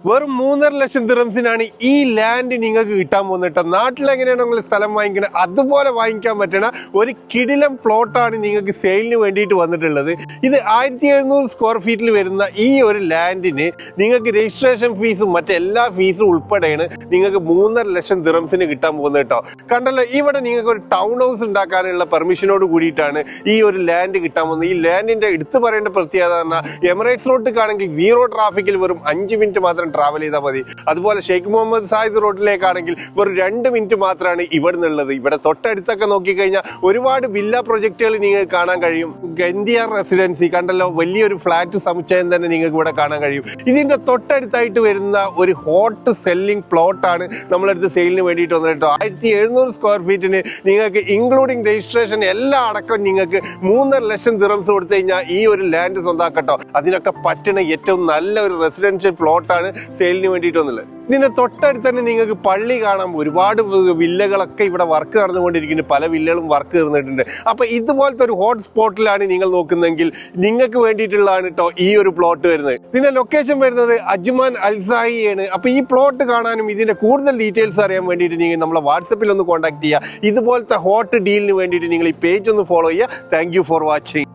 വെറും 3.5 ലക്ഷം ദിറംസിനാണ് ഈ ലാൻഡ് നിങ്ങൾക്ക് കിട്ടാൻ പോകുന്നത്. നാട്ടിലെങ്ങനെയാണ് നിങ്ങൾ സ്ഥലം വാങ്ങിക്കുന്നത് അതുപോലെ വാങ്ങിക്കാൻ പറ്റണ ഒരു കിടിലം പ്ലോട്ടാണ് നിങ്ങൾക്ക് സെയിലിന് വേണ്ടിയിട്ട് വന്നിട്ടുള്ളത്. ഇത് 1700 സ്ക്വയർ ഫീറ്റിൽ വരുന്ന ഈ ഒരു ലാൻഡിന് നിങ്ങൾക്ക് രജിസ്ട്രേഷൻ ഫീസും മറ്റെല്ലാ ഫീസും ഉൾപ്പെടെയാണ് നിങ്ങൾക്ക് 3.5 ലക്ഷം ദിറംസിന് കിട്ടാൻ പോകുന്നത് കേട്ടോ. കണ്ടല്ലോ, ഇവിടെ നിങ്ങൾക്ക് ഒരു ടൗൺ ഹൗസ് ഉണ്ടാക്കാനുള്ള പെർമിഷനോട് കൂടിയിട്ടാണ് ഈ ഒരു ലാൻഡ് കിട്ടാൻ പോകുന്നത്. ഈ ലാൻഡിന്റെ എടുത്തു പറയേണ്ട പ്രത്യേകത പറഞ്ഞാൽ എമിറേറ്റ്സ് റോഡിലേക്കാണെങ്കിൽ 0 ട്രാഫിക്കിൽ വെറും 5 മിനിറ്റ് മാത്രം ട്രാവൽ ചെയ്താൽ മതി. അതുപോലെ ഷെയ്ഖ് മുഹമ്മദ് സായിദ് റോഡിലേക്കാണെങ്കിൽ വെറും 2 മിനിറ്റ് മാത്രമാണ് ഇവിടെ നിന്നുള്ളത്. ഇവിടെ തൊട്ടടുത്തൊക്കെ നോക്കിക്കഴിഞ്ഞാൽ ഒരുപാട് വില്ല പ്രൊജക്ടുകൾ നിങ്ങൾക്ക് കാണാൻ കഴിയും. ഗന്തിയാർ റെസിഡൻസി കണ്ടല്ലോ, വലിയൊരു ഫ്ലാറ്റ് സമുച്ചയം തന്നെ നിങ്ങൾക്ക് ഇവിടെ കാണാൻ കഴിയും. ഇതിന്റെ തൊട്ടടുത്തായിട്ട് വരുന്ന ഒരു ഹോട്ട് സെല്ലിംഗ് പ്ലോട്ടാണ് നമ്മളടുത്ത് സെയിലിന് വേണ്ടിയിട്ട് വന്നത് കേട്ടോ. 1700 സ്ക്വയർ ഫീറ്റിന് നിങ്ങൾക്ക് ഇൻക്ലൂഡിംഗ് രജിസ്ട്രേഷൻ എല്ലാം അടക്കം നിങ്ങൾക്ക് 3.5 ലക്ഷം ദിറംസ് കൊടുത്തു കഴിഞ്ഞാൽ ഈ ഒരു ലാൻഡ് സ്വന്തമാക്കട്ടോ. അതിനൊക്കെ പറ്റുന്ന ഏറ്റവും നല്ല ഒരു റെസിഡൻഷ്യൽ പ്ലോട്ടാണ് സെയിലിന് വേണ്ടിയിട്ട് വന്നുള്ളത്. ഇതിന്റെ തൊട്ടടുത്ത് തന്നെ നിങ്ങൾക്ക് പള്ളി കാണാം. ഒരുപാട് വില്ലകളൊക്കെ ഇവിടെ വർക്ക് നടന്നുകൊണ്ടിരിക്കുന്നു. പല വില്ലകളും വർക്ക് തീർന്നിട്ടുണ്ട്. അപ്പൊ ഇതുപോലത്തെ ഒരു ഹോട്ട് സ്പോട്ടിലാണ് നിങ്ങൾ നോക്കുന്നതെങ്കിൽ നിങ്ങൾക്ക് വേണ്ടിയിട്ടുള്ളതാണ് കേട്ടോ ഈ ഒരു പ്ലോട്ട് വരുന്നത്. ഇതിന്റെ ലൊക്കേഷൻ വരുന്നത് അജ്മാൻ അൽസായി ആണ്. അപ്പൊ ഈ പ്ലോട്ട് കാണാനും ഇതിന്റെ കൂടുതൽ ഡീറ്റെയിൽസ് അറിയാൻ വേണ്ടിയിട്ട് നിങ്ങൾ നമ്മളെ വാട്സപ്പിൽ ഒന്ന് കോൺടാക്ട് ചെയ്യുക. ഇതുപോലത്തെ ഹോട്ട് ഡീലിന് വേണ്ടിയിട്ട് നിങ്ങൾ ഈ പേജ് ഒന്ന് ഫോളോ ചെയ്യുക. Thank you for watching.